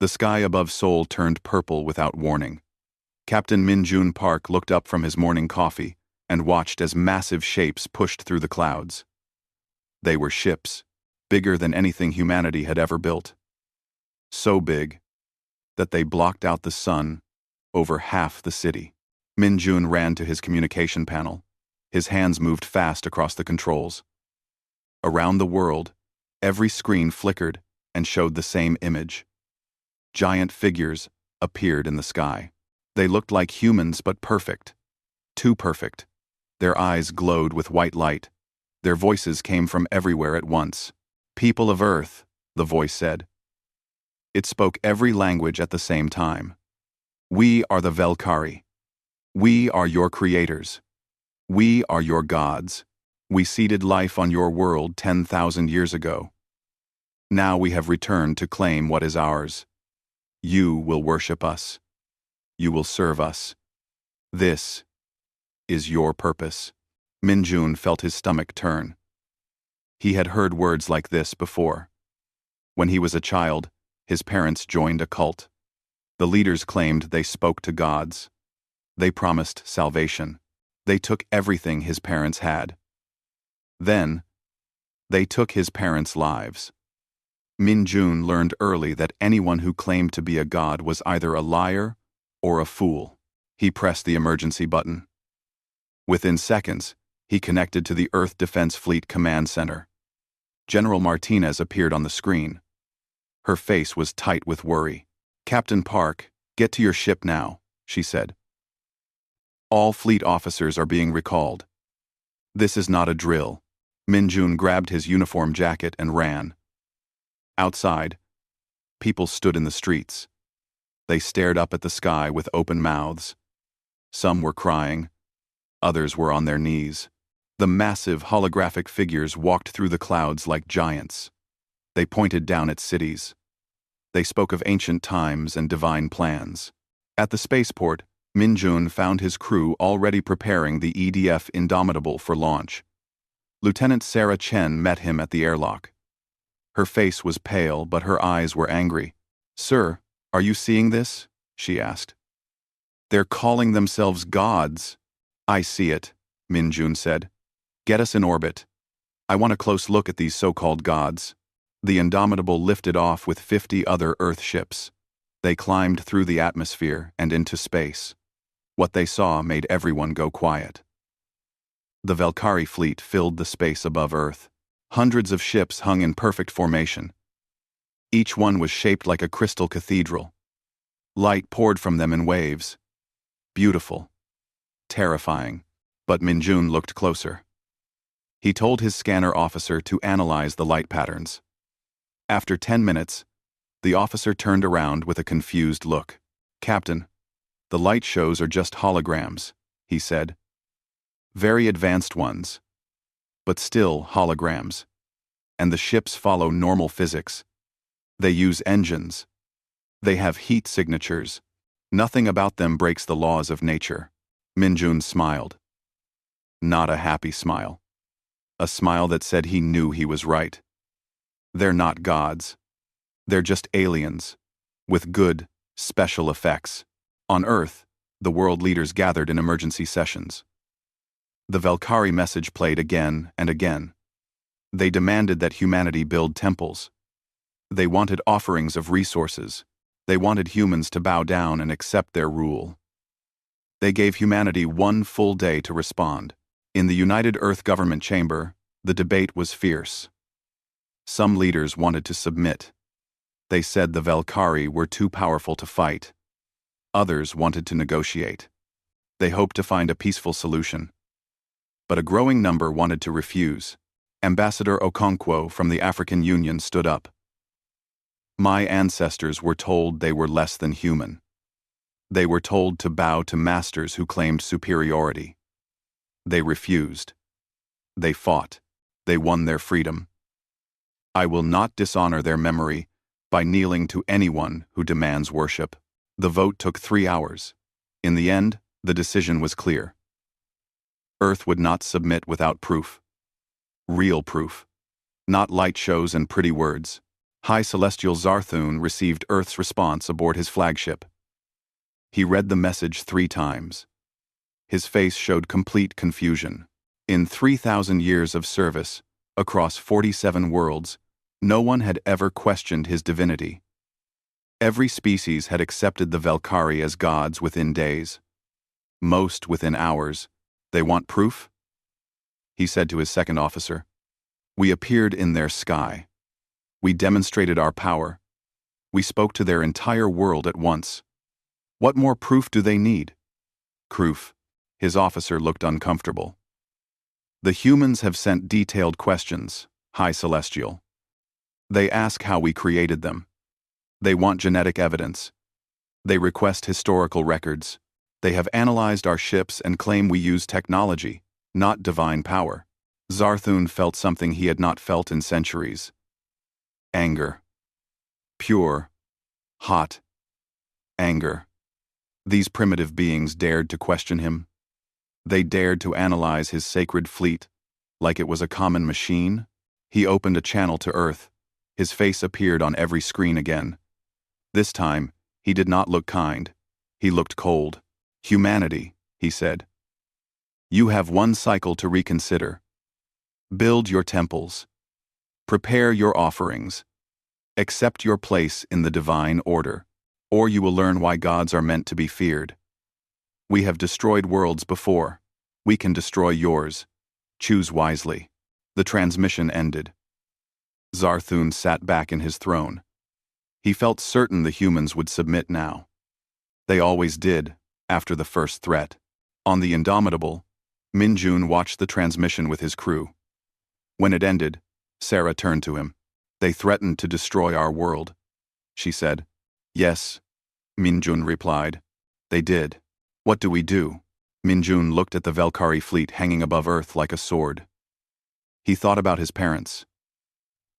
The sky above Seoul turned purple without warning. Captain Min Jun Park looked up from his morning coffee and watched as massive shapes pushed through the clouds. They were ships, bigger than anything humanity had ever built. So big that they blocked out the sun over half the city. Min Jun ran to his communication panel. His hands moved fast across the controls. Around the world, every screen flickered and showed the same image. Giant figures appeared in the sky. They looked like humans, but perfect. Too perfect. Their eyes glowed with white light. Their voices came from everywhere at once. "People of Earth," the voice said. It spoke every language at the same time. "We are the Velkari. We are your creators. We are your gods. We seeded life on your world 10,000 years ago. Now we have returned to claim what is ours. You will worship us. You will serve us. This is your purpose." Min Jun felt his stomach turn. He had heard words like this before. When he was a child, his parents joined a cult. The leaders claimed they spoke to gods. They promised salvation. They took everything his parents had. Then, they took his parents' lives. Min Jun learned early that anyone who claimed to be a god was either a liar or a fool. He pressed the emergency button. Within seconds, he connected to the Earth Defense Fleet Command Center. General Martinez appeared on the screen. Her face was tight with worry. "Captain Park, get to your ship now," she said. "All fleet officers are being recalled. This is not a drill." Min Jun grabbed his uniform jacket and ran. Outside, people stood in the streets. They stared up at the sky with open mouths. Some were crying. Others were on their knees. The massive holographic figures walked through the clouds like giants. They pointed down at cities. They spoke of ancient times and divine plans. At the spaceport, Min Jun found his crew already preparing the EDF Indomitable for launch. Lieutenant Sarah Chen met him at the airlock. Her face was pale, but her eyes were angry. "Sir, are you seeing this?" she asked. "They're calling themselves gods." "I see it," Min Jun said. "Get us in orbit. I want a close look at these so-called gods." The Indomitable lifted off with 50 other Earth ships. They climbed through the atmosphere and into space. What they saw made everyone go quiet. The Velkari fleet filled the space above Earth. Hundreds of ships hung in perfect formation. Each one was shaped like a crystal cathedral. Light poured from them in waves. Beautiful. Terrifying. But Min Jun looked closer. He told his scanner officer to analyze the light patterns. After 10 minutes, the officer turned around with a confused look. "Captain, the light shows are just holograms," he said. "Very advanced ones, but still holograms. And the ships follow normal physics. They use engines. They have heat signatures. Nothing about them breaks the laws of nature." Min Jun smiled. Not a happy smile. A smile that said he knew he was right. They're not gods. They're just aliens, with good, special effects. On Earth, the world leaders gathered in emergency sessions. The Velkari message played again and again. They demanded that humanity build temples. They wanted offerings of resources. They wanted humans to bow down and accept their rule. They gave humanity 1 full day to respond. In the United Earth Government Chamber, the debate was fierce. Some leaders wanted to submit. They said the Velkari were too powerful to fight. Others wanted to negotiate. They hoped to find a peaceful solution. But a growing number wanted to refuse. Ambassador Okonkwo from the African Union stood up. "My ancestors were told they were less than human. They were told to bow to masters who claimed superiority. They refused. They fought. They won their freedom. I will not dishonor their memory by kneeling to anyone who demands worship." The vote took 3 hours. In the end, the decision was clear. Earth would not submit without proof. Real proof. Not light shows and pretty words. High Celestial Zarthun received Earth's response aboard his flagship. He read the message 3 times. His face showed complete confusion. In 3,000 years of service, across 47 worlds, no one had ever questioned his divinity. Every species had accepted the Velkhari as gods within days. Most within hours. They want proof? He said to his second officer. We appeared in their sky. We demonstrated our power. We spoke to their entire world at once. What more proof do they need? Proof. His officer looked uncomfortable. The humans have sent detailed questions, High Celestial. They ask how we created them. They want genetic evidence. They request historical records. They have analyzed our ships and claim we use technology, not divine power. Zarthun felt something he had not felt in centuries. Anger. Pure, hot anger. These primitive beings dared to question him. They dared to analyze his sacred fleet like it was a common machine. He opened a channel to Earth. His face appeared on every screen again. This time, he did not look kind. He looked cold. Humanity, he said. You have one cycle to reconsider. Build your temples. Prepare your offerings. Accept your place in the divine order, or you will learn why gods are meant to be feared. We have destroyed worlds before. We can destroy yours. Choose wisely. The transmission ended. Zarthun sat back in his throne. He felt certain the humans would submit now. They always did, after the first threat. On the Indomitable, Minjun watched the transmission with his crew. When it ended, Sarah turned to him. They threatened to destroy our world, she said. Yes, Minjun replied. They did. What do we do? Minjun looked at the Velkhari fleet hanging above Earth like a sword. He thought about his parents.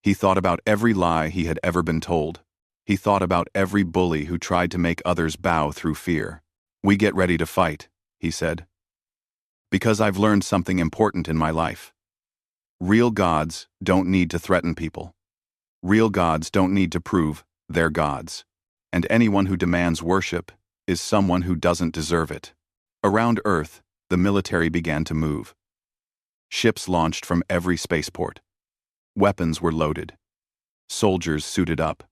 He thought about every lie he had ever been told. He thought about every bully who tried to make others bow through fear. We get ready to fight, he said. Because I've learned something important in my life. Real gods don't need to threaten people. Real gods don't need to prove they're gods. And anyone who demands worship is someone who doesn't deserve it. Around Earth, the military began to move. Ships launched from every spaceport. Weapons were loaded. Soldiers suited up.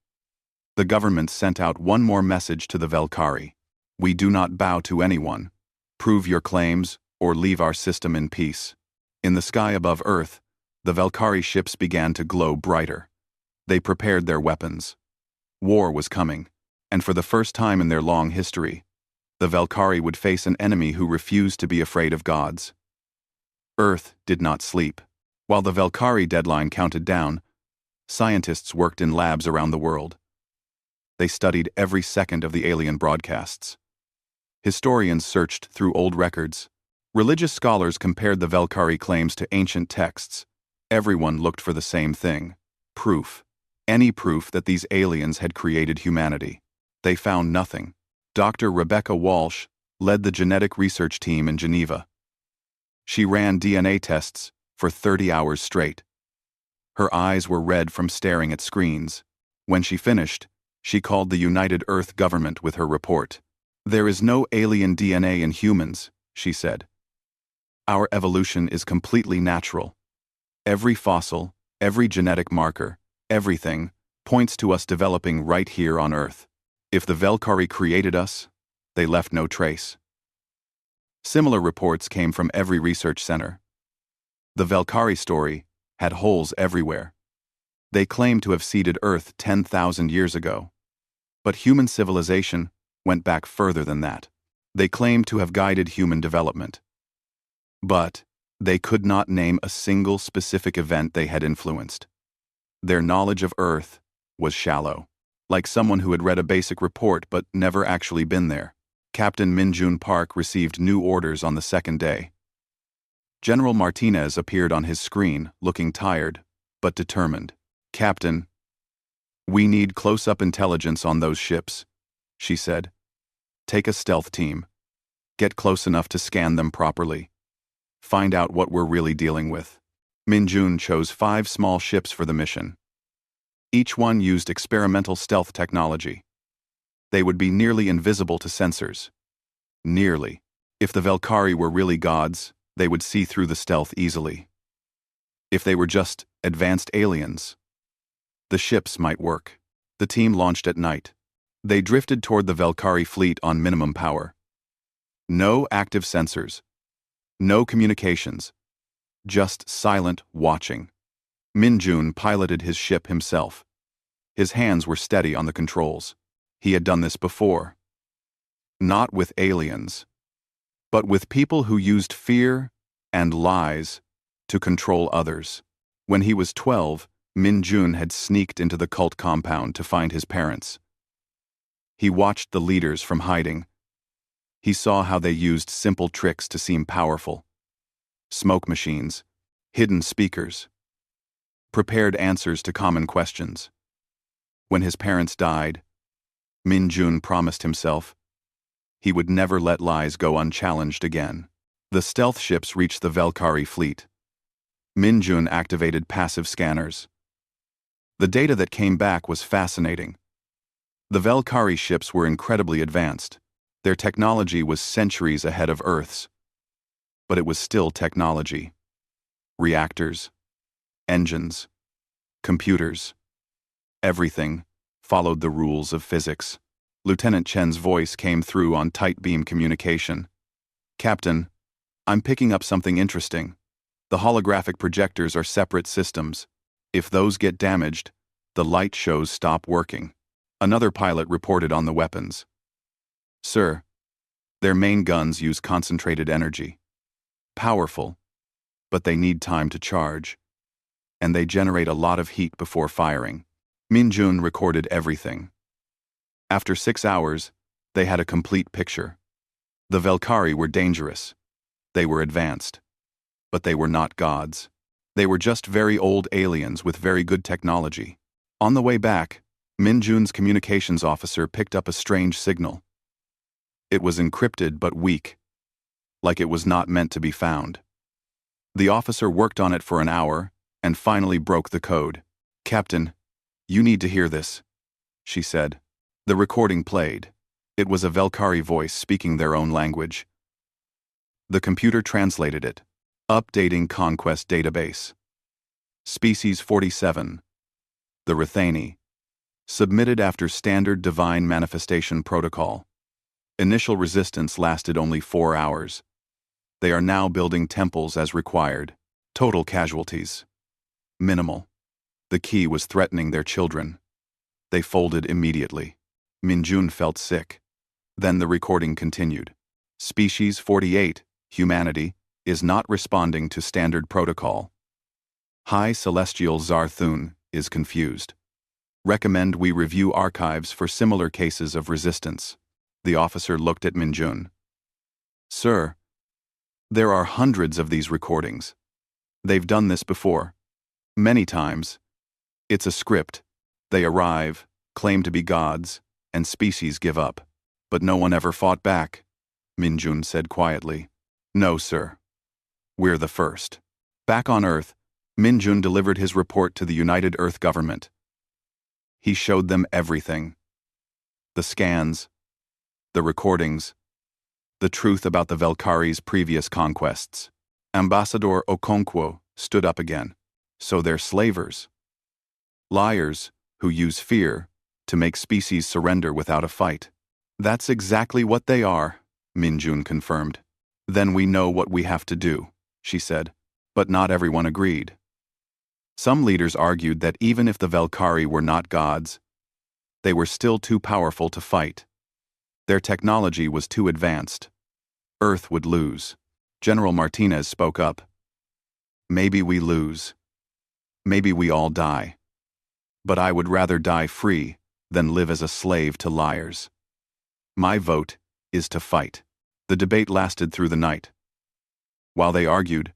The government sent out one more message to the Velkhari. We do not bow to anyone. Prove your claims or leave our system in peace. In the sky above Earth, the Velkhari ships began to glow brighter. They prepared their weapons. War was coming, and for the first time in their long history, the Velkhari would face an enemy who refused to be afraid of gods. Earth did not sleep. While the Velkhari deadline counted down, scientists worked in labs around the world. They studied every second of the alien broadcasts. Historians searched through old records. Religious scholars compared the Velkhari claims to ancient texts. Everyone looked for the same thing: proof. Any proof that these aliens had created humanity. They found nothing. Dr. Rebecca Walsh led the genetic research team in Geneva. She ran DNA tests for 30 hours straight. Her eyes were red from staring at screens. When she finished, she called the United Earth government with her report. There is no alien DNA in humans, she said. Our evolution is completely natural. Every fossil, every genetic marker, everything points to us developing right here on Earth. If the Velkhari created us, they left no trace. Similar reports came from every research center. The Velkhari story had holes everywhere. They claimed to have seeded Earth 10,000 years ago. But human civilization went back further than that. They claimed to have guided human development. But they could not name a single specific event they had influenced. Their knowledge of Earth was shallow, like someone who had read a basic report but never actually been there. Captain Minjun Park received new orders on the second day. General Martinez appeared on his screen, looking tired, but determined. Captain, we need close-up intelligence on those ships, she said. Take a stealth team. Get close enough to scan them properly. Find out what we're really dealing with. Minjun chose 5 small ships for the mission. Each one used experimental stealth technology. They would be nearly invisible to sensors. Nearly. If the Velkari were really gods, they would see through the stealth easily. If they were just advanced aliens, the ships might work. The team launched at night. They drifted toward the Velkari fleet on minimum power. No active sensors. No communications. Just silent watching. Min-jun piloted his ship himself. His hands were steady on the controls. He had done this before. Not with aliens, but with people who used fear and lies to control others. When he was 12, Min-jun had sneaked into the cult compound to find his parents. He watched the leaders from hiding. He saw how they used simple tricks to seem powerful. Smoke machines, hidden speakers, prepared answers to common questions. When his parents died, Min-jun promised himself he would never let lies go unchallenged again. The stealth ships reached the Velkari fleet. Min-jun activated passive scanners. The data that came back was fascinating. The Velkari ships were incredibly advanced. Their technology was centuries ahead of Earth's. But it was still technology. Reactors, engines, computers. Everything followed the rules of physics. Lieutenant Chen's voice came through on tight beam communication. "Captain, I'm picking up something interesting. The holographic projectors are separate systems. If those get damaged, the light shows stop working." Another pilot reported on the weapons. "Sir, their main guns use concentrated energy. Powerful, but they need time to charge. And they generate a lot of heat before firing." Min-jun recorded everything. After 6 hours, they had a complete picture. The Velkari were dangerous. They were advanced. But they were not gods. They were just very old aliens with very good technology. On the way back, Min-jun's communications officer picked up a strange signal. It was encrypted but weak, like it was not meant to be found. The officer worked on it for an hour and finally broke the code. "Captain, you need to hear this," she said. The recording played. It was a Velkari voice speaking their own language. The computer translated it. Updating Conquest Database. Species 47. The Rithani. Submitted after Standard Divine Manifestation Protocol. Initial resistance lasted only 4 hours. They are now building temples as required. Total casualties. Minimal. The key was threatening their children. They folded immediately. Min-jun felt sick. Then the recording continued. Species 48, humanity, is not responding to standard protocol. High Celestial Zarthun is confused. Recommend we review archives for similar cases of resistance. The officer looked at Min-jun. "Sir, there are hundreds of these recordings. They've done this before. Many times. It's a script. They arrive, claim to be gods, and species give up. But no one ever fought back," Min-jun said quietly. "No, sir. We're the first." Back on Earth, Min-jun delivered his report to the United Earth government. He showed them everything. The scans, the recordings, the truth about the Velkari's previous conquests. Ambassador Okonkwo stood up again. "So they're slavers. Liars who use fear to make species surrender without a fight." "That's exactly what they are," Min-jun confirmed. "Then we know what we have to do," she said. But not everyone agreed. Some leaders argued that even if the Velkari were not gods, they were still too powerful to fight. Their technology was too advanced. Earth would lose. General Martinez spoke up. "Maybe we lose. Maybe we all die. But I would rather die free than live as a slave to liars. My vote is to fight." The debate lasted through the night. While they argued,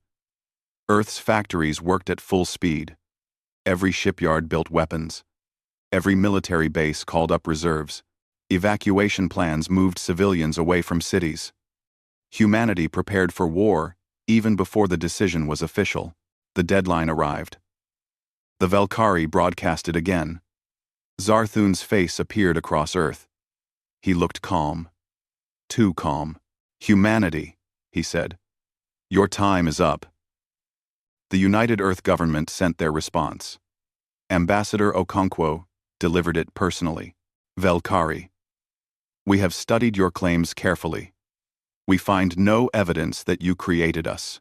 Earth's factories worked at full speed. Every shipyard built weapons. Every military base called up reserves. Evacuation plans moved civilians away from cities. Humanity prepared for war even before the decision was official. The deadline arrived. The Velkari broadcasted again. Zarthun's face appeared across Earth. He looked calm. Too calm. "Humanity," he said. "Your time is up." The United Earth government sent their response. Ambassador Okonkwo delivered it personally. "Velkari, we have studied your claims carefully. We find no evidence that you created us.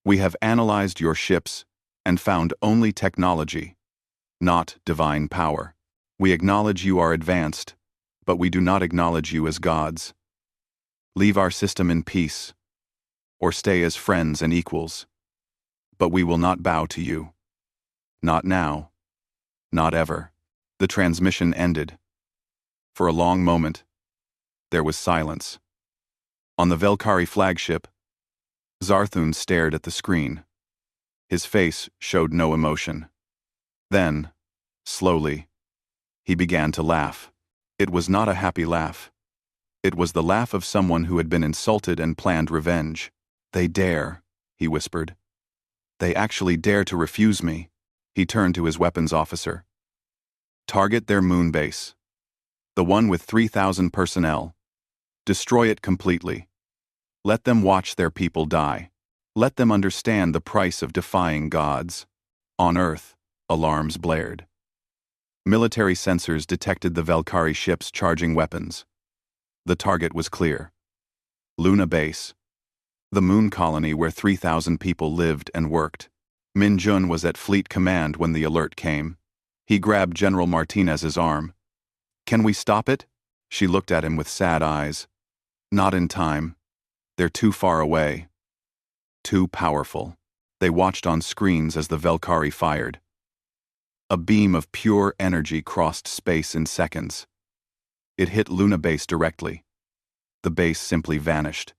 We have analyzed your ships and found only technology, not divine power. We acknowledge you are advanced, but we do not acknowledge you as gods. Leave our system in peace, or stay as friends and equals. But we will not bow to you. Not now. Not ever." The transmission ended. For a long moment, there was silence. On the Velkari flagship, Zarthun stared at the screen. His face showed no emotion. Then, slowly, he began to laugh. It was not a happy laugh. It was the laugh of someone who had been insulted and planned revenge. "They dare," he whispered. "They actually dare to refuse me." He turned to his weapons officer. "Target their moon base. The one with 3,000 personnel. Destroy it completely. Let them watch their people die. Let them understand the price of defying gods." On Earth, alarms blared. Military sensors detected the Velkari ships charging weapons. The target was clear. Luna Base, the moon colony where 3,000 people lived and worked. Min Jun was at Fleet Command when the alert came. He grabbed General Martinez's arm. "Can we stop it?" She looked at him with sad eyes. "Not in time. They're too far away. Too powerful." They watched on screens as the Velkari fired. A beam of pure energy crossed space in seconds. It hit Luna Base directly. The base simply vanished,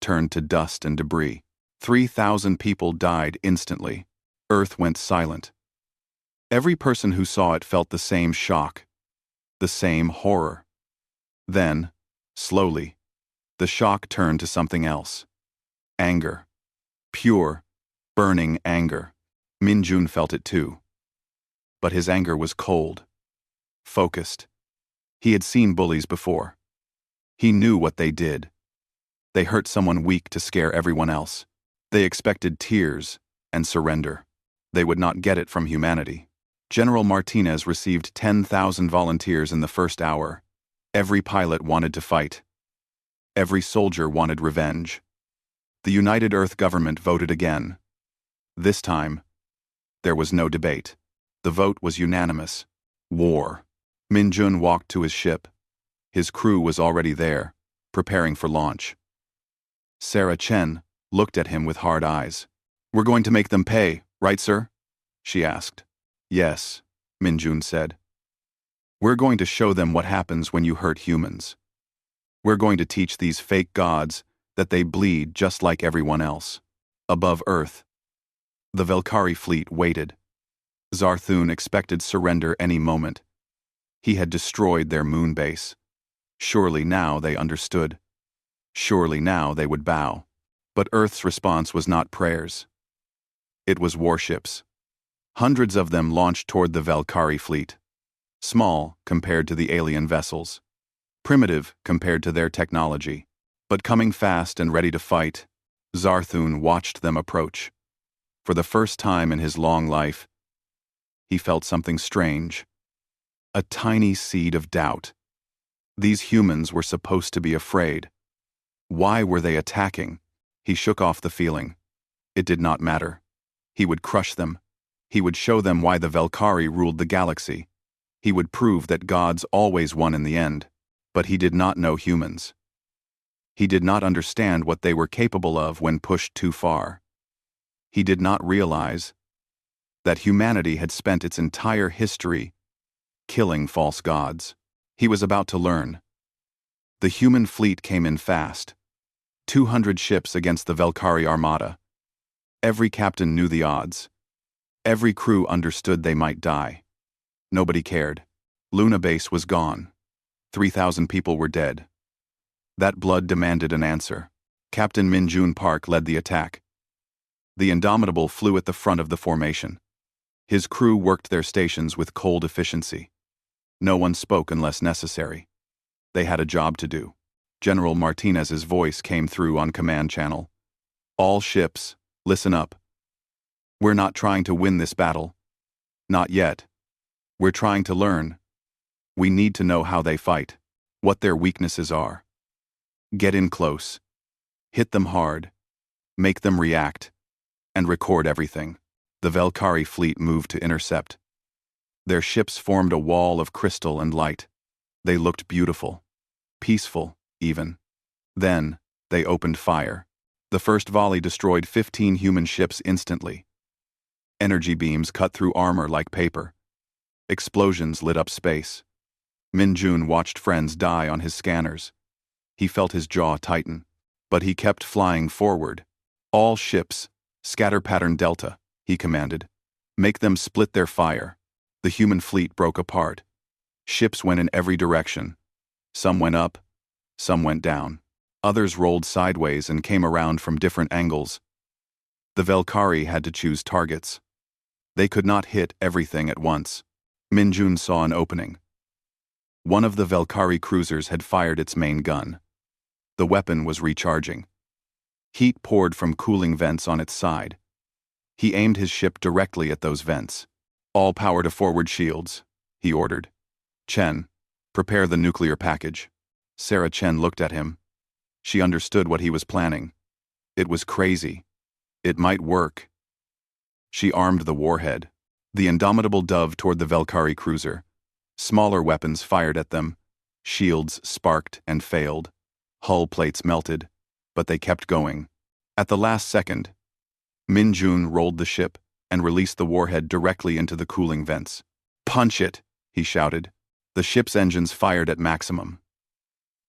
turned to dust and debris. 3,000 people died instantly. Earth went silent. Every person who saw it felt the same shock, the same horror. Then, slowly, the shock turned to something else. Anger. Pure, burning anger. Min Jun felt it too. But his anger was cold, focused. He had seen bullies before. He knew what they did. They hurt someone weak to scare everyone else. They expected tears and surrender. They would not get it from humanity. General Martinez received 10,000 volunteers in the first hour. Every pilot wanted to fight. Every soldier wanted revenge. The United Earth government voted again. This time, there was no debate. The vote was unanimous. War. Min Jun walked to his ship. His crew was already there, preparing for launch. Sarah Chen looked at him with hard eyes. "We're going to make them pay, right, sir?" she asked. "Yes," Min Jun said. "We're going to show them what happens when you hurt humans. We're going to teach these fake gods that they bleed just like everyone else." Above Earth, the Velkari fleet waited. Zarthun expected surrender any moment. He had destroyed their moon base. Surely now they understood. Surely now they would bow. But Earth's response was not prayers. It was warships. Hundreds of them launched toward the Velkari fleet. Small compared to the alien vessels. Primitive compared to their technology. But coming fast and ready to fight, Zarthun watched them approach. For the first time in his long life, he felt something strange. A tiny seed of doubt. These humans were supposed to be afraid. Why were they attacking? He shook off the feeling. It did not matter. He would crush them. He would show them why the Velkari ruled the galaxy. He would prove that gods always won in the end. But he did not know humans. He did not understand what they were capable of when pushed too far. He did not realize that humanity had spent its entire history killing false gods. He was about to learn. The human fleet came in fast. 200 ships against the Velkari Armada. Every captain knew the odds. Every crew understood they might die. Nobody cared. Luna Base was gone. 3,000 people were dead. That blood demanded an answer. Captain Min Jun Park led the attack. The Indomitable flew at the front of the formation. His crew worked their stations with cold efficiency. No one spoke unless necessary. They had a job to do. General Martinez's voice came through on command channel. All ships, listen up. We're not trying to win this battle. Not yet. We're trying to learn. We need to know how they fight, what their weaknesses are. Get in close. Hit them hard. Make them react. And record everything. The Velkari fleet moved to intercept. Their ships formed a wall of crystal and light. They looked beautiful. Peaceful, even. Then, they opened fire. The first volley destroyed 15 human ships instantly. Energy beams cut through armor like paper. Explosions lit up space. Min Jun watched friends die on his scanners. He felt his jaw tighten, but he kept flying forward. All ships, scatter pattern Delta, he commanded. Make them split their fire. The human fleet broke apart. Ships went in every direction. Some went up, some went down. Others rolled sideways and came around from different angles. The Velkari had to choose targets. They could not hit everything at once. Min Jun saw an opening. One of the Velkari cruisers had fired its main gun. The weapon was recharging. Heat poured from cooling vents on its side. He aimed his ship directly at those vents. All power to forward shields, he ordered. Chen, prepare the nuclear package. Sarah Chen looked at him. She understood what he was planning. It was crazy. It might work. She armed the warhead. The indomitable dove toward the Velkari cruiser. Smaller weapons fired at them. Shields sparked and failed. Hull plates melted, but they kept going. At the last second, Min Jun rolled the ship and released the warhead directly into the cooling vents. Punch it, he shouted. The ship's engines fired at maximum.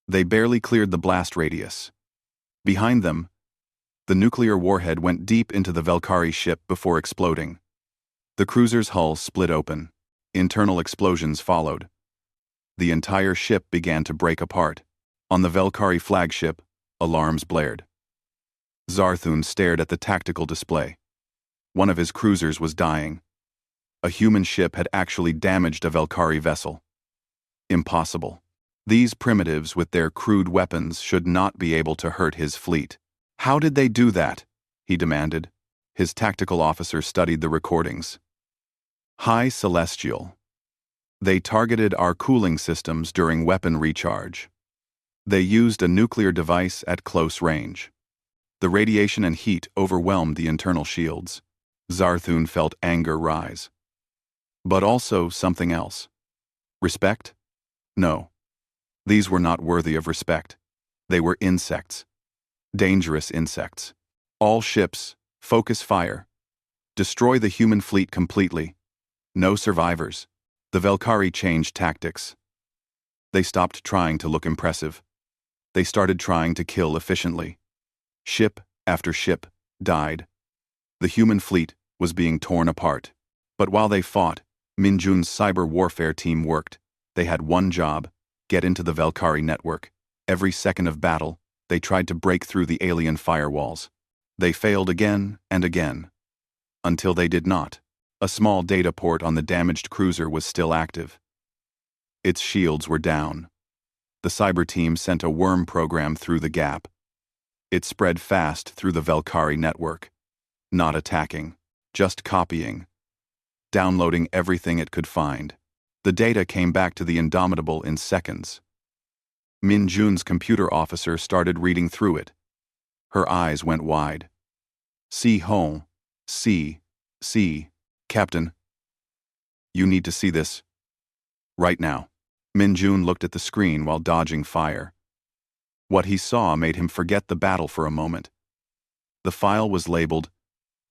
They barely cleared the blast radius. Behind them, the nuclear warhead went deep into the Velkari ship before exploding. The cruiser's hull split open. Internal explosions followed. The entire ship began to break apart. On the Velkari flagship, alarms blared. Zarthun stared at the tactical display. One of his cruisers was dying. A human ship had actually damaged a Velkari vessel. Impossible. These primitives with their crude weapons should not be able to hurt his fleet. How did they do that? He demanded. His tactical officer studied the recordings. High Celestial. They targeted our cooling systems during weapon recharge. They used a nuclear device at close range. The radiation and heat overwhelmed the internal shields. Zarthun felt anger rise. But also something else. Respect? No. These were not worthy of respect. They were insects. Dangerous insects. All ships, focus fire. Destroy the human fleet completely. No survivors. The Velkari changed tactics. They stopped trying to look impressive. They started trying to kill efficiently. Ship after ship died. The human fleet was being torn apart. But while they fought, Min Jun's cyber warfare team worked. They had one job: get into the Velkari network. Every second of battle, they tried to break through the alien firewalls. They failed again and again. Until they did not. A small data port on the damaged cruiser was still active. Its shields were down. The cyber team sent a worm program through the gap. It spread fast through the Velkari network. Not attacking, just copying. Downloading everything it could find. The data came back to the Indomitable in seconds. Min Jun's computer officer started reading through it. Her eyes went wide. See home. See. Captain. You need to see this. Right now. Min Jun looked at the screen while dodging fire. What he saw made him forget the battle for a moment. The file was labeled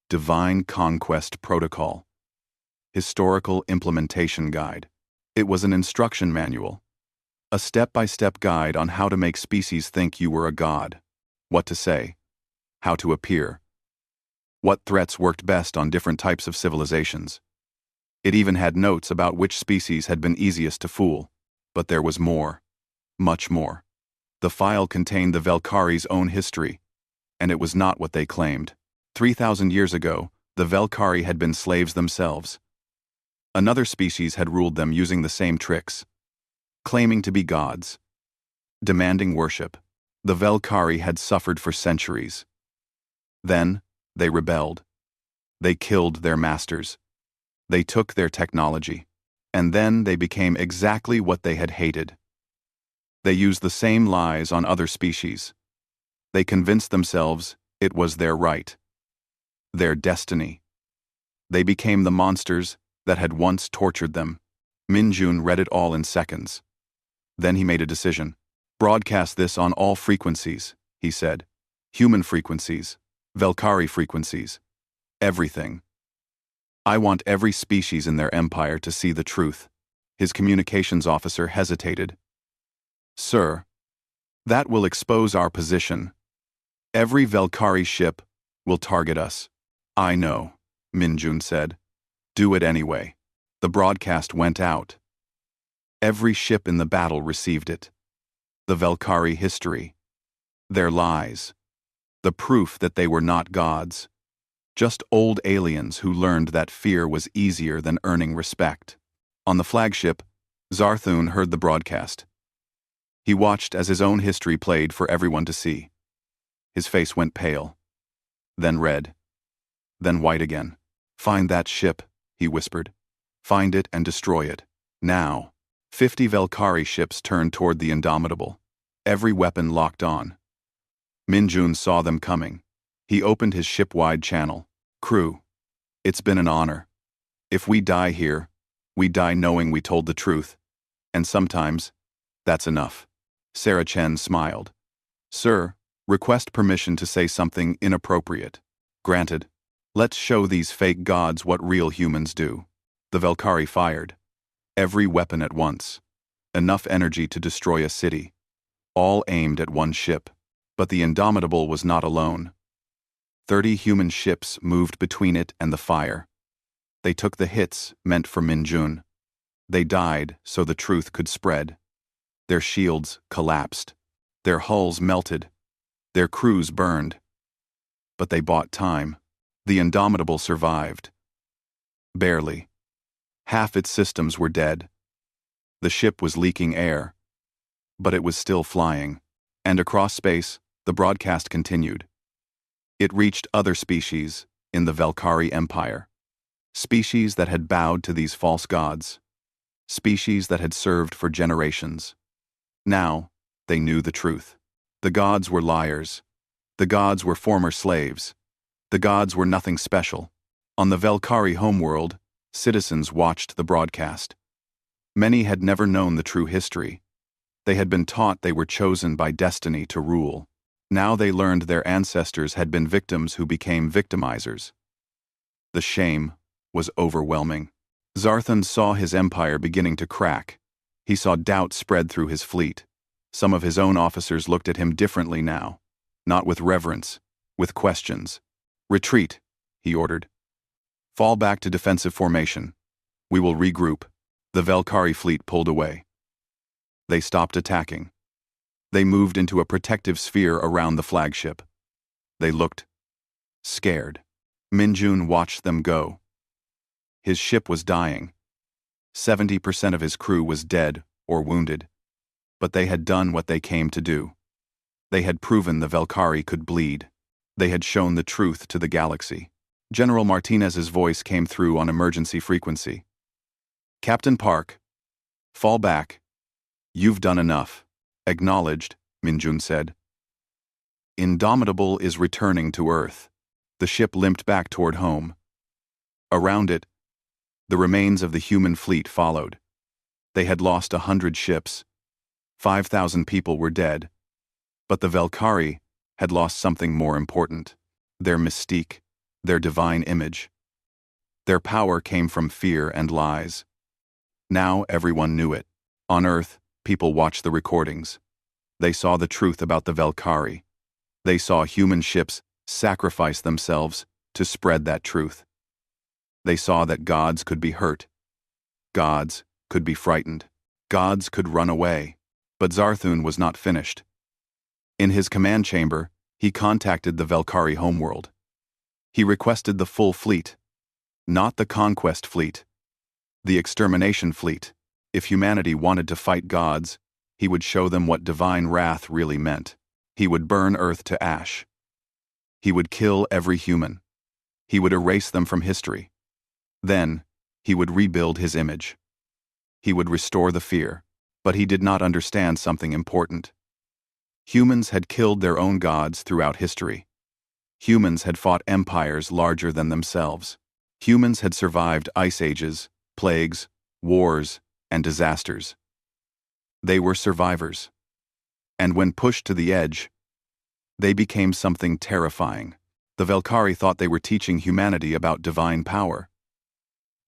Divine Conquest Protocol. Historical Implementation Guide. It was an instruction manual. A step-by-step guide on how to make species think you were a god. What to say. How to appear. What threats worked best on different types of civilizations. It even had notes about which species had been easiest to fool. But there was more. Much more. The file contained the Velkari's own history, and it was not what they claimed. 3,000 years ago, the Velkari had been slaves themselves. Another species had ruled them using the same tricks. claiming to be gods, demanding worship. The Velkari had suffered for centuries. Then, they rebelled. They killed their masters. They took their technology. And then they became exactly what they had hated. They used the same lies on other species. They convinced themselves it was their right, their destiny. They became the monsters that had once tortured them. Minjun read it all in seconds. Then he made a decision. Broadcast this on all frequencies, he said. Human frequencies, Velkari frequencies, everything. I want every species in their empire to see the truth. His communications officer hesitated. Sir, that will expose our position. Every Velkari ship will target us. I know, Minjun said. Do it anyway. The broadcast went out. Every ship in the battle received it. The Velkari history. Their lies. The proof that they were not gods. Just old aliens who learned that fear was easier than earning respect. On the flagship, Zarthun heard the broadcast. He watched as his own history played for everyone to see. His face went pale, then red, then white again. Find that ship, he whispered. Find it and destroy it. Now. 50 Velkari ships turned toward the Indomitable, every weapon locked on. Minjun saw them coming. He opened his ship-wide channel. Crew, it's been an honor. If we die here, we die knowing we told the truth. And sometimes, that's enough. Sarah Chen smiled. Sir, request permission to say something inappropriate. Granted. Let's show these fake gods what real humans do. The Velkari fired. Every weapon at once. Enough energy to destroy a city. All aimed at one ship. But the Indomitable was not alone. 30 human ships moved between it and the fire. They took the hits meant for Minjun. They died so the truth could spread. Their shields collapsed. Their hulls melted. Their crews burned. But they bought time. The Indomitable survived. Barely. Half its systems were dead. The ship was leaking air. But it was still flying. And across space, the broadcast continued. It reached other species in the Velkari Empire. Species that had bowed to these false gods. Species that had served for generations. Now, they knew the truth. The gods were liars. The gods were former slaves. The gods were nothing special. On the Velkari homeworld, citizens watched the broadcast. Many had never known the true history. They had been taught they were chosen by destiny to rule. Now they learned their ancestors had been victims who became victimizers. The shame was overwhelming. Zarthun saw his empire beginning to crack. He saw doubt spread through his fleet. Some of his own officers looked at him differently now. Not with reverence, with questions. Retreat, he ordered. Fall back to defensive formation. We will regroup. The Velkari fleet pulled away. They stopped attacking. They moved into a protective sphere around the flagship. They looked scared. Minjun watched them go. His ship was dying. 70% of his crew was dead or wounded. But they had done what they came to do. They had proven the Velkari could bleed. They had shown the truth to the galaxy. General Martinez's voice came through on emergency frequency. Captain Park, fall back. You've done enough. Acknowledged, Minjun said. Indomitable is returning to Earth. The ship limped back toward home. Around it, the remains of the human fleet followed. They had lost 100 ships. 5,000 people were dead. But the Velkari had lost something more important. Their mystique, their divine image. Their power came from fear and lies. Now everyone knew it. On Earth, people watched the recordings. They saw the truth about the Velkari. They saw human ships sacrifice themselves to spread that truth. They saw that gods could be hurt. Gods could be frightened. Gods could run away. But Zarthun was not finished. In his command chamber, he contacted the Velkari homeworld. He requested the full fleet. Not the conquest fleet. The extermination fleet. If humanity wanted to fight gods, he would show them what divine wrath really meant. He would burn Earth to ash. He would kill every human. He would erase them from history. Then, he would rebuild his image. He would restore the fear. But he did not understand something important. Humans had killed their own gods throughout history. Humans had fought empires larger than themselves. Humans had survived ice ages, plagues, wars, and disasters. They were survivors. And when pushed to the edge, they became something terrifying. The Velkari thought they were teaching humanity about divine power.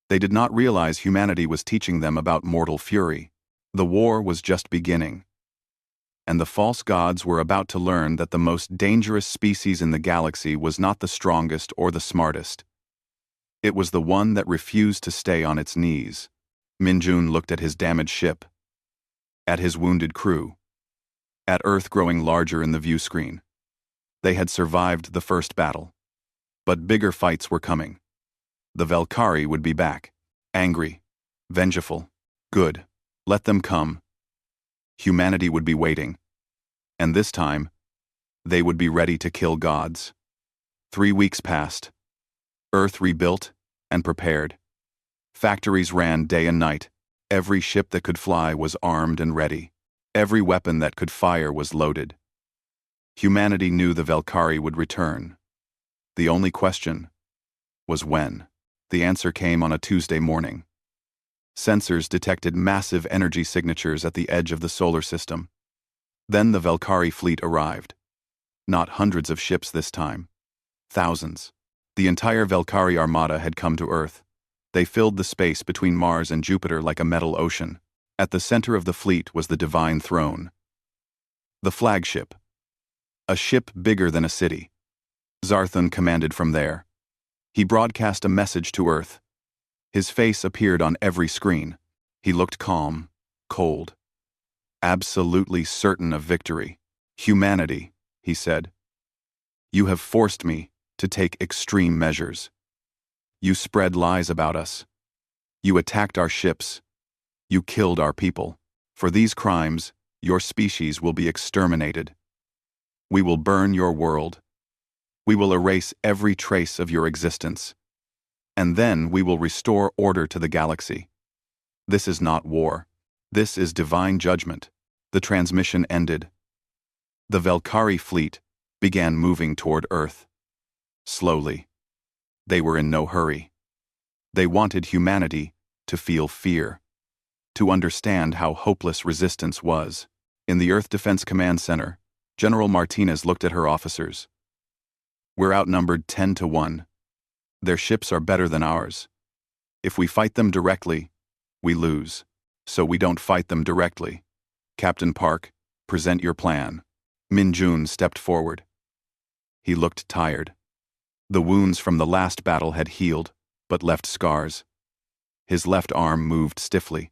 They did not realize humanity was teaching them about mortal fury. The war was just beginning. And the false gods were about to learn that the most dangerous species in the galaxy was not the strongest or the smartest. It was the one that refused to stay on its knees. Minjun looked at his damaged ship, at his wounded crew, at Earth growing larger in the view screen. They had survived the first battle. But bigger fights were coming. The Velkari would be back. Angry, vengeful, good. Let them come. Humanity would be waiting. And this time, they would be ready to kill gods. 3 weeks passed. Earth rebuilt and prepared. Factories ran day and night. Every ship that could fly was armed and ready. Every weapon that could fire was loaded. Humanity knew the Velkari would return. The only question was when. The answer came on a Tuesday morning. Sensors detected massive energy signatures at the edge of the solar system. Then the Velkari fleet arrived. Not hundreds of ships this time. Thousands. The entire Velkari armada had come to Earth. They filled the space between Mars and Jupiter like a metal ocean. At the center of the fleet was the Divine Throne. The flagship. A ship bigger than a city. Zarthun commanded from there. He broadcast a message to Earth. His face appeared on every screen. He looked calm, cold, absolutely certain of victory. Humanity, he said. You have forced me to take extreme measures. You spread lies about us. You attacked our ships. You killed our people. For these crimes, your species will be exterminated. We will burn your world. We will erase every trace of your existence. And then we will restore order to the galaxy. This is not war. This is divine judgment. The transmission ended. The Velkari fleet began moving toward Earth. Slowly. They were in no hurry. They wanted humanity to feel fear, to understand how hopeless resistance was. In the Earth Defense Command Center, General Martinez looked at her officers. We're outnumbered 10 to 1. Their ships are better than ours. If we fight them directly, we lose. So we don't fight them directly. Captain Park, present your plan. Minjun stepped forward. He looked tired. The wounds from the last battle had healed, but left scars. His left arm moved stiffly,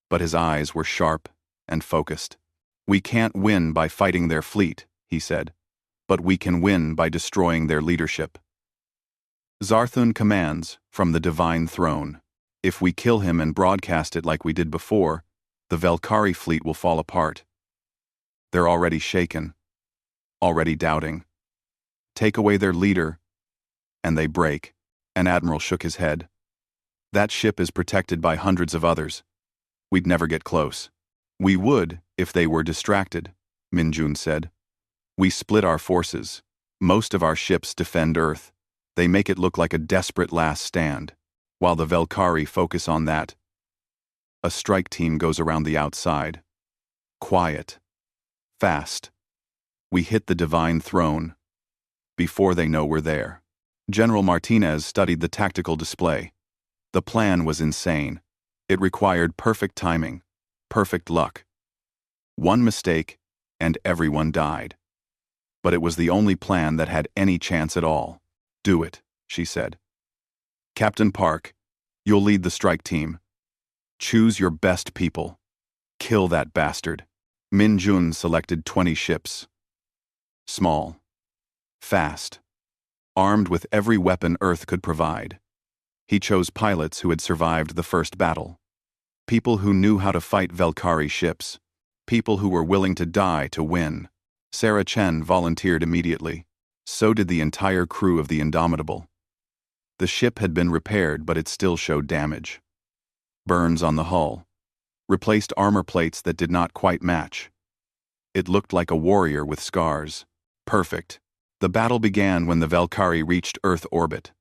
but his eyes were sharp and focused. We can't win by fighting their fleet, he said, but we can win by destroying their leadership. Zarthun commands from the Divine Throne. If we kill him and broadcast it like we did before, the Velkari fleet will fall apart. They're already shaken, already doubting. Take away their leader, and they break. An admiral shook his head. That ship is protected by hundreds of others. We'd never get close. We would if they were distracted, Minjun said. We split our forces. Most of our ships defend Earth. They make it look like a desperate last stand, while the Velkari focus on that. A strike team goes around the outside. Quiet. Fast. We hit the Divine Throne before they know we're there. General Martinez studied the tactical display. The plan was insane. It required perfect timing, perfect luck. One mistake, and everyone died. But it was the only plan that had any chance at all. Do it, she said. Captain Park, you'll lead the strike team. Choose your best people. Kill that bastard. Minjun selected 20 ships. Small. Fast. Armed with every weapon Earth could provide. He chose pilots who had survived the first battle. People who knew how to fight Valkyrie ships. People who were willing to die to win. Sarah Chen volunteered immediately. So did the entire crew of the Indomitable. The ship had been repaired, but it still showed damage. Burns on the hull. Replaced armor plates that did not quite match. It looked like a warrior with scars. Perfect. The battle began when the Valkyrie reached Earth orbit.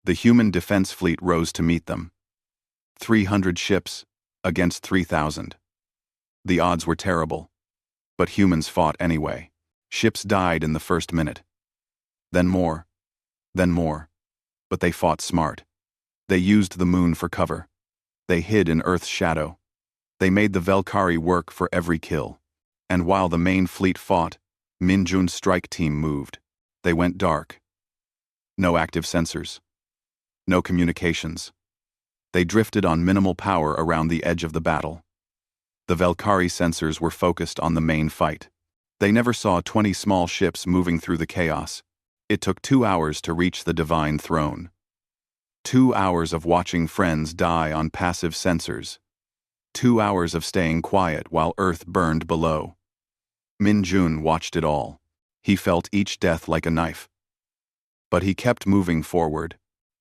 The human defense fleet rose to meet them. 300 ships against 3,000. The odds were terrible. But humans fought anyway. Ships died in the first minute. Then more. Then more. But they fought smart. They used the moon for cover. They hid in Earth's shadow. They made the Valkyrie work for every kill. And while the main fleet fought, Min Jun's strike team moved. They went dark. No active sensors. No communications. They drifted on minimal power around the edge of the battle. The Valkyrie sensors were focused on the main fight. They never saw 20 small ships moving through the chaos. It took 2 hours to reach the divine throne. 2 hours of watching friends die on passive sensors. 2 hours of staying quiet while Earth burned below. Min Jun watched it all. He felt each death like a knife. But he kept moving forward.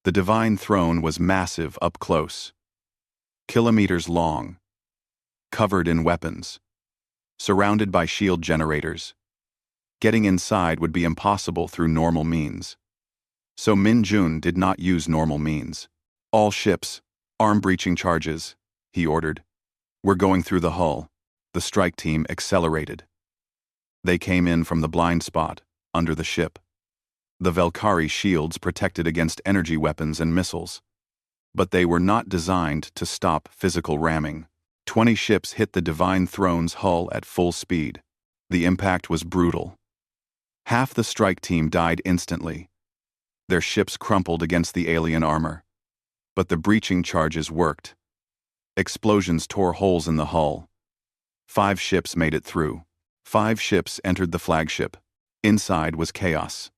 The divine throne was massive up close. Kilometers long. Covered in weapons. Surrounded by shield generators. Getting inside would be impossible through normal means. So Min Jun did not use normal means. All ships, arm-breaching charges, he ordered. We're going through the hull. The strike team accelerated. They came in from the blind spot, under the ship. The Valkyrie shields protected against energy weapons and missiles. But they were not designed to stop physical ramming. 20 ships hit the Divine Throne's hull at full speed. The impact was brutal. Half the strike team died instantly. Their ships crumpled against the alien armor. But the breaching charges worked. Explosions tore holes in the hull. 5 ships made it through. 5 ships entered the flagship. Inside was chaos.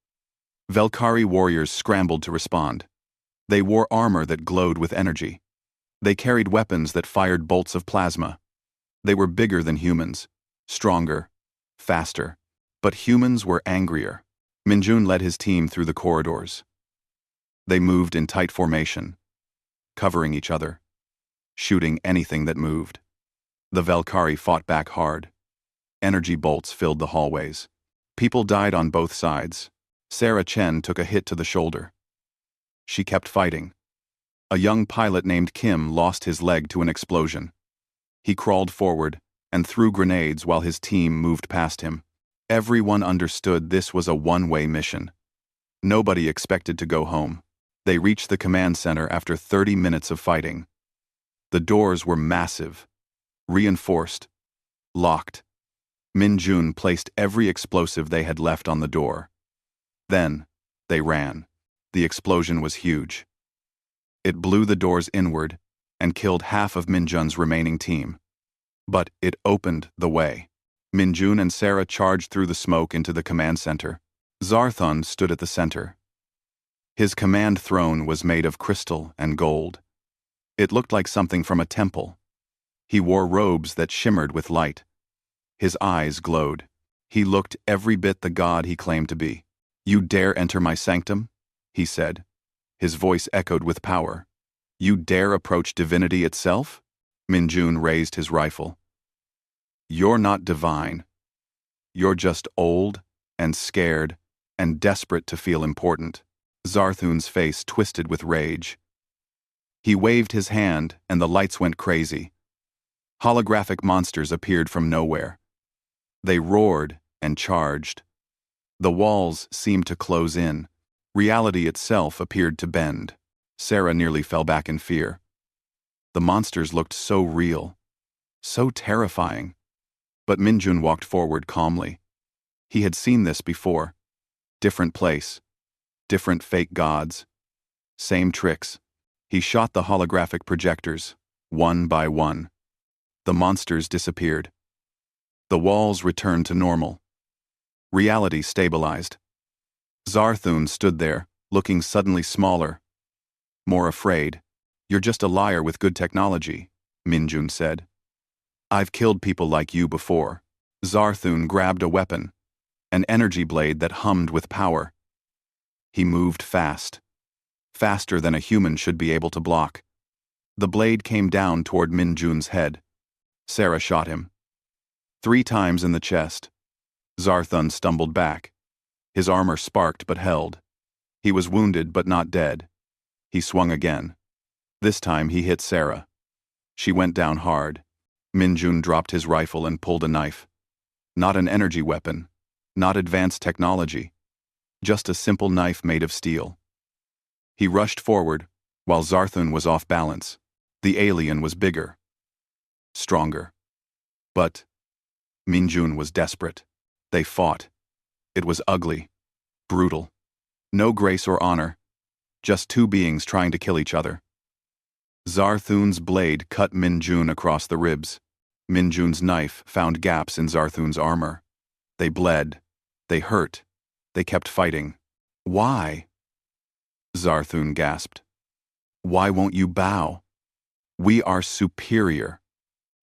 Valkyrie warriors scrambled to respond. They wore armor that glowed with energy. They carried weapons that fired bolts of plasma. They were bigger than humans, stronger, faster. But humans were angrier. Min Jun led his team through the corridors. They moved in tight formation, covering each other, shooting anything that moved. The Valkyrie fought back hard. Energy bolts filled the hallways. People died on both sides. Sarah Chen took a hit to the shoulder. She kept fighting. A young pilot named Kim lost his leg to an explosion. He crawled forward and threw grenades while his team moved past him. Everyone understood this was a one-way mission. Nobody expected to go home. They reached the command center after 30 minutes of fighting. The doors were massive, reinforced, locked. Min Jun placed every explosive they had left on the door. Then, they ran. The explosion was huge. It blew the doors inward and killed half of Min Jun's remaining team. But it opened the way. Min Jun and Sarah charged through the smoke into the command center. Zarthon stood at the center. His command throne was made of crystal and gold. It looked like something from a temple. He wore robes that shimmered with light. His eyes glowed. He looked every bit the god he claimed to be. "You dare enter my sanctum?" he said. His voice echoed with power. "You dare approach divinity itself?" Min Jun raised his rifle. "You're not divine. You're just old and scared and desperate to feel important." Zarthun's face twisted with rage. He waved his hand and the lights went crazy. Holographic monsters appeared from nowhere. They roared and charged. The walls seemed to close in. Reality itself appeared to bend. Sarah nearly fell back in fear. The monsters looked so real, so terrifying. But Min Jun walked forward calmly. He had seen this before. Different place, different fake gods, same tricks. He shot the holographic projectors, one by one. The monsters disappeared. The walls returned to normal. Reality stabilized. Zarthun stood there, looking suddenly smaller, more afraid. "You're just a liar with good technology," Minjun said. "I've killed people like you before." Zarthun grabbed a weapon, an energy blade that hummed with power. He moved fast, faster than a human should be able to block. The blade came down toward Minjun's head. Sarah shot him 3 times in the chest. Zarthun stumbled back. His armor sparked but held. He was wounded but not dead. He swung again. This time he hit Sarah. She went down hard. Minjun dropped his rifle and pulled a knife. Not an energy weapon, not advanced technology, just a simple knife made of steel. He rushed forward, while Zarthun was off balance. The alien was bigger, stronger. But Minjun was desperate. They fought. It was ugly, brutal. No grace or honor, just 2 beings trying to kill each other. Zarthun's blade cut Minjun across the ribs. Minjun's knife found gaps in Zarthun's armor. They bled. They hurt. They kept fighting. "Why?" Zarthun gasped. "Why won't you bow? We are superior.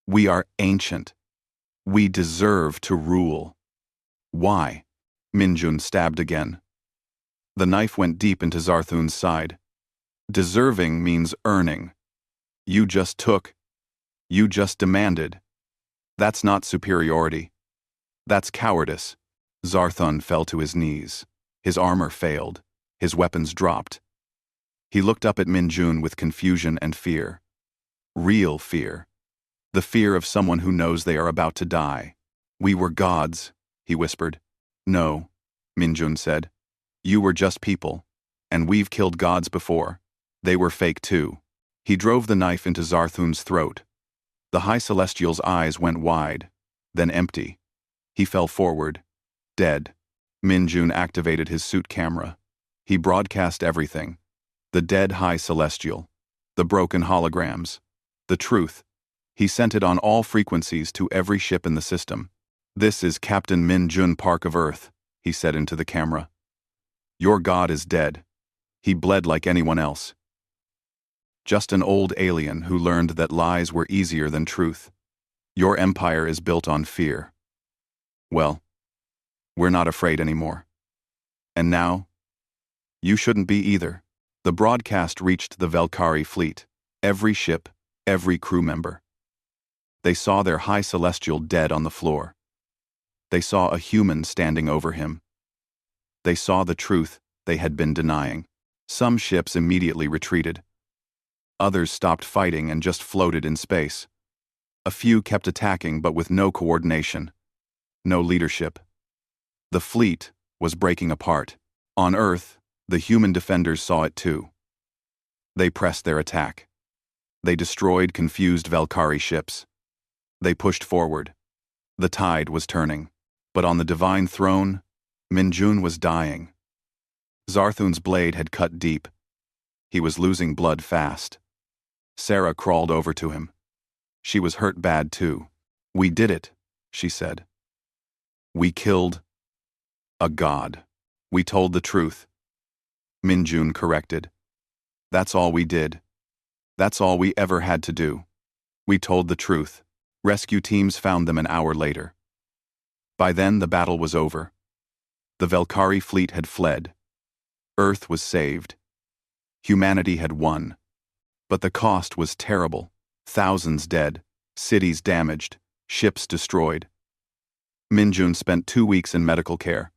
We are ancient. We deserve to rule." "Why?" Minjun stabbed again. The knife went deep into Zarthun's side. "Deserving means earning. You just took. You just demanded. That's not superiority. That's cowardice." Zarthun fell to his knees. His armor failed. His weapons dropped. He looked up at Minjun with confusion and fear. Real fear. The fear of someone who knows they are about to die. "We were gods," he whispered. "No," Minjun said. "You were just people. And we've killed gods before. They were fake too." He drove the knife into Zarthun's throat. The High Celestial's eyes went wide, then empty. He fell forward, dead. Minjun activated his suit camera. He broadcast everything. The dead High Celestial. The broken holograms. The truth. He sent it on all frequencies to every ship in the system. "This is Captain Minjun Park of Earth," he said into the camera. "Your god is dead. He bled like anyone else. Just an old alien who learned that lies were easier than truth. Your empire is built on fear. Well, we're not afraid anymore. And now, you shouldn't be either." The broadcast reached the Velkari fleet. Every ship, every crew member. They saw their High Celestial dead on the floor. They saw a human standing over him. They saw the truth they had been denying. Some ships immediately retreated. Others stopped fighting and just floated in space. A few kept attacking but with no coordination. No leadership. The fleet was breaking apart. On Earth, the human defenders saw it too. They pressed their attack. They destroyed confused Velkari ships. They pushed forward. The tide was turning. But on the divine throne, Minjun was dying. Zarthun's blade had cut deep. He was losing blood fast. Sarah crawled over to him. She was hurt bad too. "We did it," she said. "We killed a god. We told the truth." Minjun corrected. "That's all we did. That's all we ever had to do. We told the truth." Rescue teams found them an hour later. By then, the battle was over. The Velkari fleet had fled. Earth was saved. Humanity had won. But the cost was terrible. Thousands dead, cities damaged, ships destroyed. Minjun spent 2 weeks in medical care.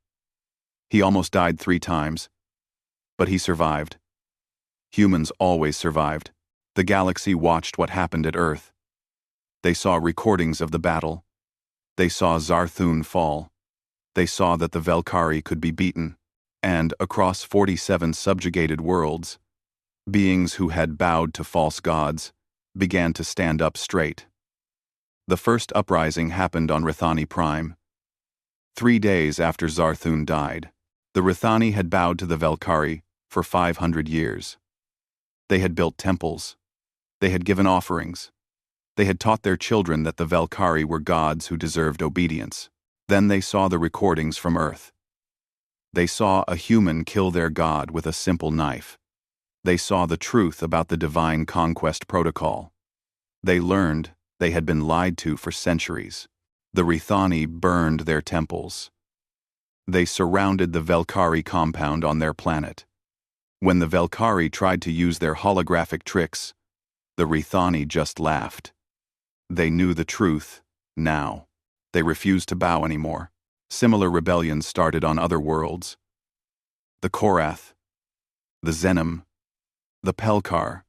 He almost died 3 times. But he survived. Humans always survived. The galaxy watched what happened at Earth. They saw recordings of the battle. They saw Zarthun fall. They saw that the Velkari could be beaten. And, across 47 subjugated worlds, beings who had bowed to false gods began to stand up straight. The first uprising happened on Rithani Prime. 3 days after Zarthun died, the Rithani had bowed to the Velkari for 500 years. They had built temples. They had given offerings. They had taught their children that the Velkari were gods who deserved obedience. Then they saw the recordings from Earth. They saw a human kill their god with a simple knife. They saw the truth about the divine conquest protocol. They learned they had been lied to for centuries. The Rithani burned their temples. They surrounded the Velkari compound on their planet. When the Velkari tried to use their holographic tricks, the Rithani just laughed. They knew the truth, now. They refused to bow anymore. Similar rebellions started on other worlds. The Korath, the Zenim, the Pelkar,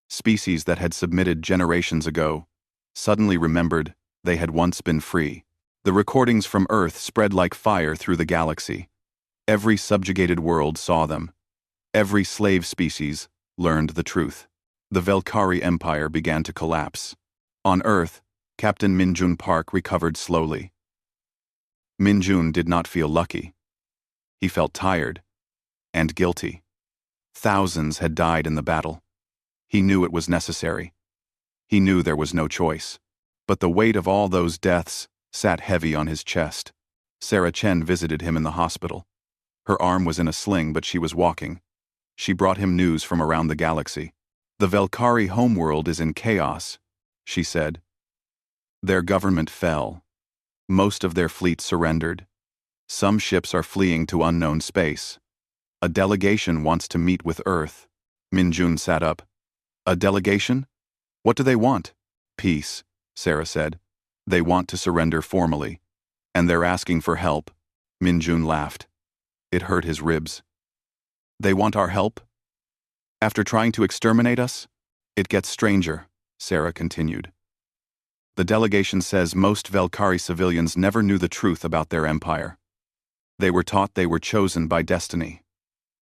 species that had submitted generations ago, suddenly remembered they had once been free. The recordings from Earth spread like fire through the galaxy. Every subjugated world saw them. Every slave species learned the truth. The Velkari Empire began to collapse. On Earth, Captain Minjun Park recovered slowly. Minjun did not feel lucky. He felt tired and guilty. Thousands had died in the battle. He knew it was necessary. He knew there was no choice. But the weight of all those deaths sat heavy on his chest. Sarah Chen visited him in the hospital. Her arm was in a sling, but she was walking. She brought him news from around the galaxy. The Velkari homeworld is in chaos, she said. Their government fell. Most of their fleet surrendered. Some ships are fleeing to unknown space. A delegation wants to meet with Earth. Minjun sat up. A delegation? What do they want? Peace, Sarah said. They want to surrender formally. And they're asking for help. Minjun laughed. It hurt his ribs. They want our help? After trying to exterminate us? It gets stranger, Sarah continued. The delegation says most Velkari civilians never knew the truth about their empire. They were taught they were chosen by destiny.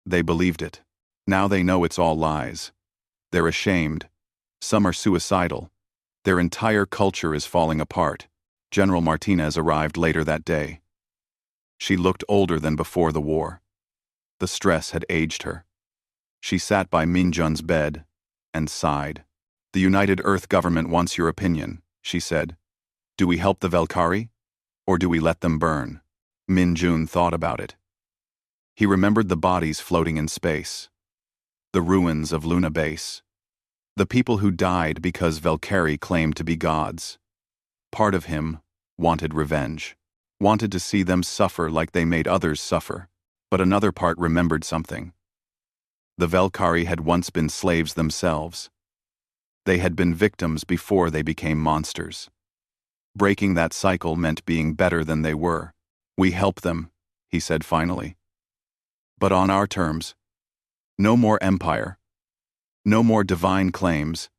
They believed it. Now they know it's all lies. They're ashamed. Some are suicidal. Their entire culture is falling apart. General Martinez arrived later that day. She looked older than before the war. The stress had aged her. She sat by Minjun's bed and sighed. The United Earth government wants your opinion, she said. Do we help the Velkari? Or do we let them burn? Minjun thought about it. He remembered the bodies floating in space. The ruins of Luna Base. The people who died because Velkari claimed to be gods. Part of him wanted revenge. Wanted to see them suffer like they made others suffer. But another part remembered something. The Velkari had once been slaves themselves. They had been victims before they became monsters. Breaking that cycle meant being better than they were. We help them, he said finally. But on our terms. No more empire. No more divine claims.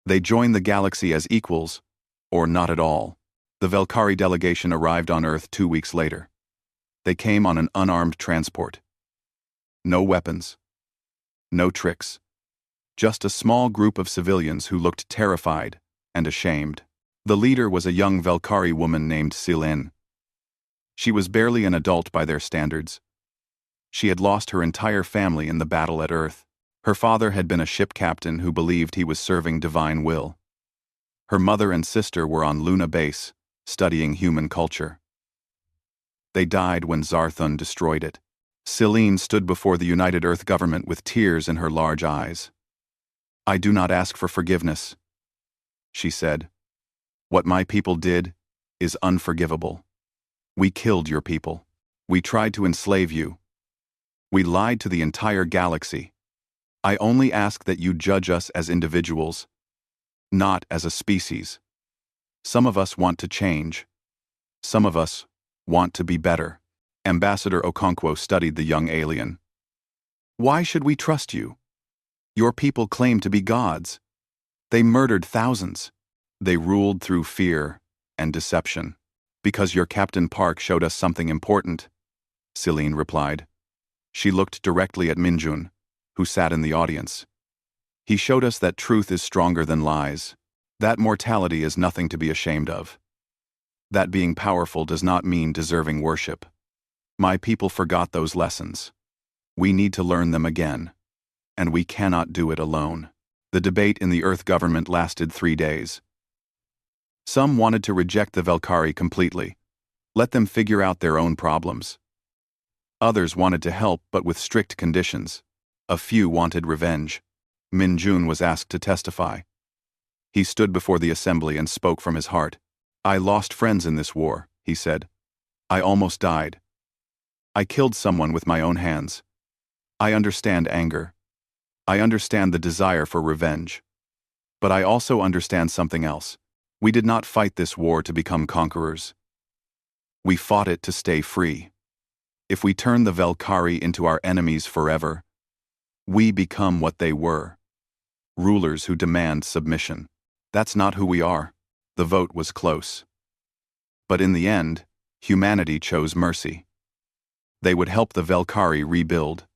They join the galaxy as equals, or not at all. The Velkari delegation arrived on Earth 2 weeks later. They came on an unarmed transport. No weapons. No tricks. Just a small group of civilians who looked terrified and ashamed. The leader was a young Velkari woman named Silin. She was barely an adult by their standards. She had lost her entire family in the battle at Earth. Her father had been a ship captain who believed he was serving divine will. Her mother and sister were on Luna Base, studying human culture. They died when Zarthun destroyed it. Celine stood before the United Earth government with tears in her large eyes. I do not ask for forgiveness, she said. What my people did is unforgivable. We killed your people. We tried to enslave you. We lied to the entire galaxy. I only ask that you judge us as individuals, not as a species. Some of us want to change. Some of us want to be better. Ambassador Okonkwo studied the young alien. Why should we trust you? Your people claim to be gods. They murdered thousands. They ruled through fear and deception. Because your Captain Park showed us something important, Celine replied. She looked directly at Minjun, who sat in the audience. He showed us that truth is stronger than lies. That mortality is nothing to be ashamed of. That being powerful does not mean deserving worship. My people forgot those lessons. We need to learn them again. And we cannot do it alone. The debate in the Earth government lasted 3 days. Some wanted to reject the Velkari completely. Let them figure out their own problems. Others wanted to help, but with strict conditions. A few wanted revenge. Minjun was asked to testify. He stood before the assembly and spoke from his heart. "I lost friends in this war," he said. "I almost died. I killed someone with my own hands. I understand anger. I understand the desire for revenge. But I also understand something else. We did not fight this war to become conquerors. We fought it to stay free. If we turn the Velkhari into our enemies forever, we become what they were. Rulers who demand submission. That's not who we are." The vote was close. But in the end, humanity chose mercy. They would help the Velkhari rebuild.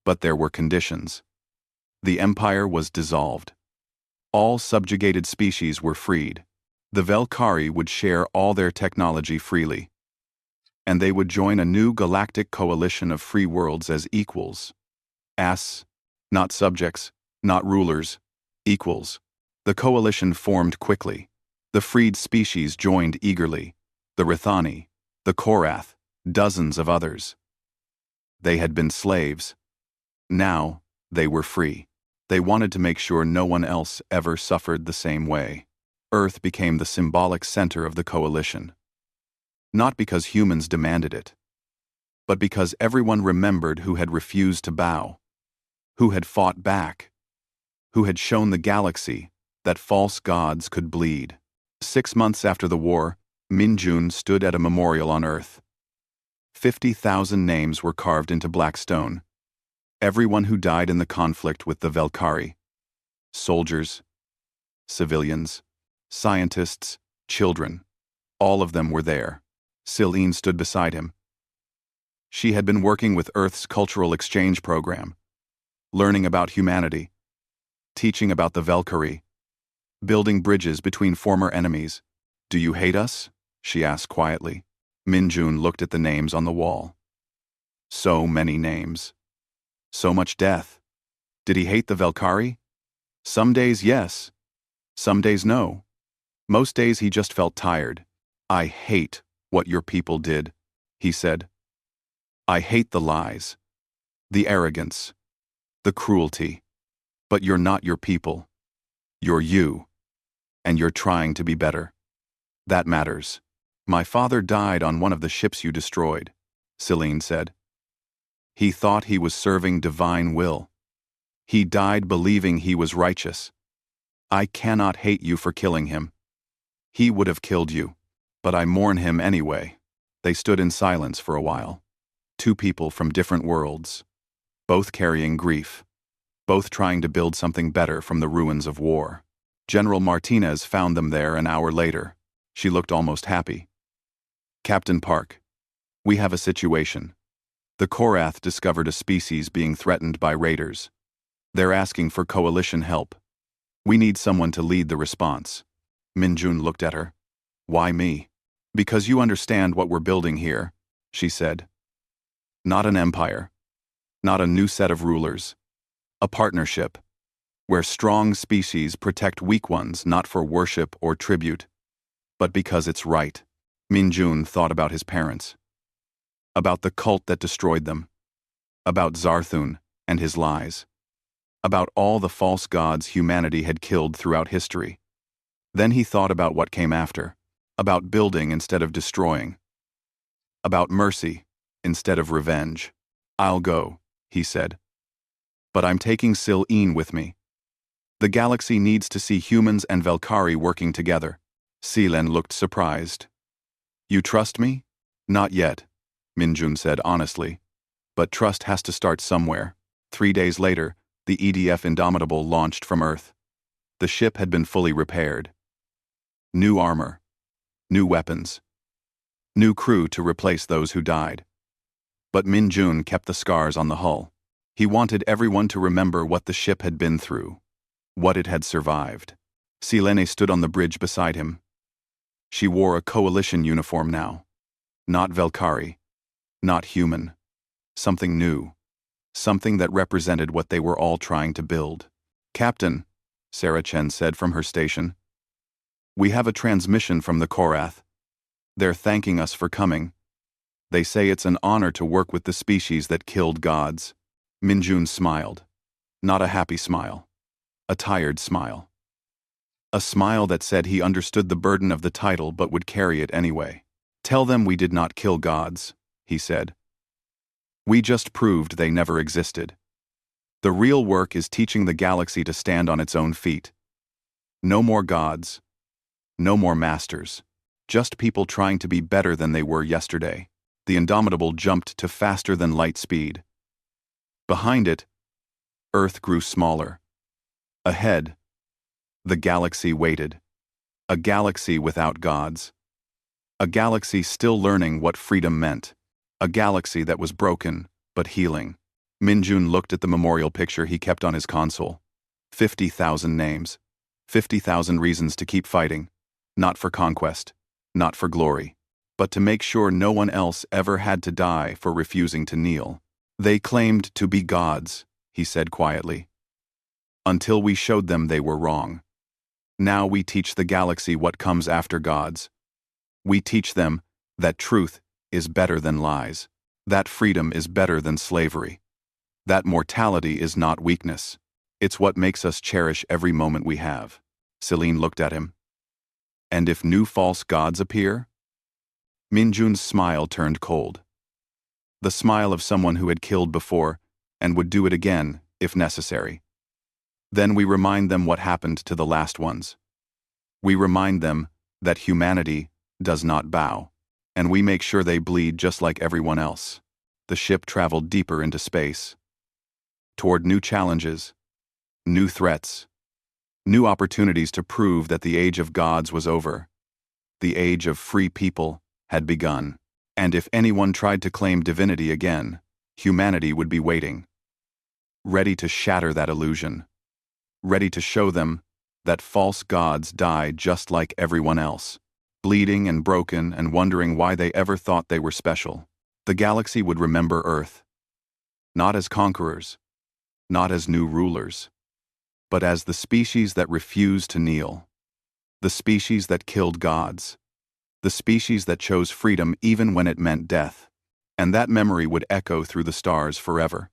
But there were conditions. The empire was dissolved. All subjugated species were freed. The Velkhari would share all their technology freely. And they would join a new galactic coalition of free worlds as equals. Not subjects, not rulers, equals. The coalition formed quickly. The freed species joined eagerly. The Rithani, the Korath, dozens of others. They had been slaves. Now, they were free. They wanted to make sure no one else ever suffered the same way. Earth became the symbolic center of the coalition. Not because humans demanded it, but because everyone remembered who had refused to bow, who had fought back, who had shown the galaxy that false gods could bleed. 6 months after the war, Minjun stood at a memorial on Earth. 50,000 names were carved into black stone. Everyone who died in the conflict with the Velkhari. Soldiers, civilians, scientists, children. All of them were there. Silene stood beside him. She had been working with Earth's cultural exchange program, learning about humanity, teaching about the Velkhari, building bridges between former enemies. "Do you hate us?" she asked quietly. Minjun looked at the names on the wall. So many names. So much death. Did he hate the Velkhari? Some days yes. Some days no. Most days he just felt tired. "I hate what your people did," he said. "I hate the lies, the arrogance, the cruelty. But you're not your people. You're you. And you're trying to be better. That matters." "My father died on one of the ships you destroyed," Silene said. "He thought he was serving divine will. He died believing he was righteous. I cannot hate you for killing him. He would have killed you, but I mourn him anyway." They stood in silence for a while. Two people from different worlds, both carrying grief, both trying to build something better from the ruins of war. General Martinez found them there an hour later. She looked almost happy. "Captain Park, we have a situation. The Korath discovered a species being threatened by raiders. They're asking for coalition help. We need someone to lead the response." Minjun looked at her. "Why me?" "Because you understand what we're building here," she said. "Not an empire. Not a new set of rulers. A partnership, where strong species protect weak ones not for worship or tribute, but because it's right." Minjun thought about his parents, about the cult that destroyed them, about Zarthun and his lies, about all the false gods humanity had killed throughout history. Then he thought about what came after, about building instead of destroying, about mercy instead of revenge. "I'll go," he said. "But I'm taking Silene with me. The galaxy needs to see humans and Velkhari working together." Silen looked surprised. "You trust me?" "Not yet," Minjun said honestly. "But trust has to start somewhere." 3 days later, the EDF Indomitable launched from Earth. The ship had been fully repaired. New armor, new weapons, new crew to replace those who died. But Minjun kept the scars on the hull. He wanted everyone to remember what the ship had been through, what it had survived. Silene stood on the bridge beside him. She wore a coalition uniform now. Not Velkhari, not human. Something new. Something that represented what they were all trying to build. "Captain," Sarah Chen said from her station, "we have a transmission from the Korath. They're thanking us for coming. They say it's an honor to work with the species that killed gods." Minjun smiled. Not a happy smile. A tired smile. A smile that said he understood the burden of the title but would carry it anyway. "Tell them we did not kill gods," he said. "We just proved they never existed. The real work is teaching the galaxy to stand on its own feet. No more gods. No more masters. Just people trying to be better than they were yesterday." The Indomitable jumped to faster than light speed. Behind it, Earth grew smaller. Ahead, the galaxy waited. A galaxy without gods. A galaxy still learning what freedom meant. A galaxy that was broken, but healing. Minjun looked at the memorial picture he kept on his console. 50,000 names. 50,000 reasons to keep fighting. Not for conquest. Not for glory. But to make sure no one else ever had to die for refusing to kneel. "They claimed to be gods," he said quietly. "Until we showed them they were wrong. Now we teach the galaxy what comes after gods. We teach them that truth is better than lies. That freedom is better than slavery. That mortality is not weakness. It's what makes us cherish every moment we have." Celine looked at him. "And if new false gods appear?" Minjun's smile turned cold. The smile of someone who had killed before and would do it again if necessary. "Then we remind them what happened to the last ones. We remind them that humanity does not bow, and we make sure they bleed just like everyone else." The ship traveled deeper into space. Toward new challenges, new threats, new opportunities to prove that the age of gods was over. The age of free people had begun, and if anyone tried to claim divinity again, humanity would be waiting, ready to shatter that illusion, ready to show them that false gods die just like everyone else, bleeding and broken and wondering why they ever thought they were special. The galaxy would remember Earth, not as conquerors, not as new rulers, but as the species that refused to kneel, the species that killed gods, the species that chose freedom even when it meant death, and that memory would echo through the stars forever.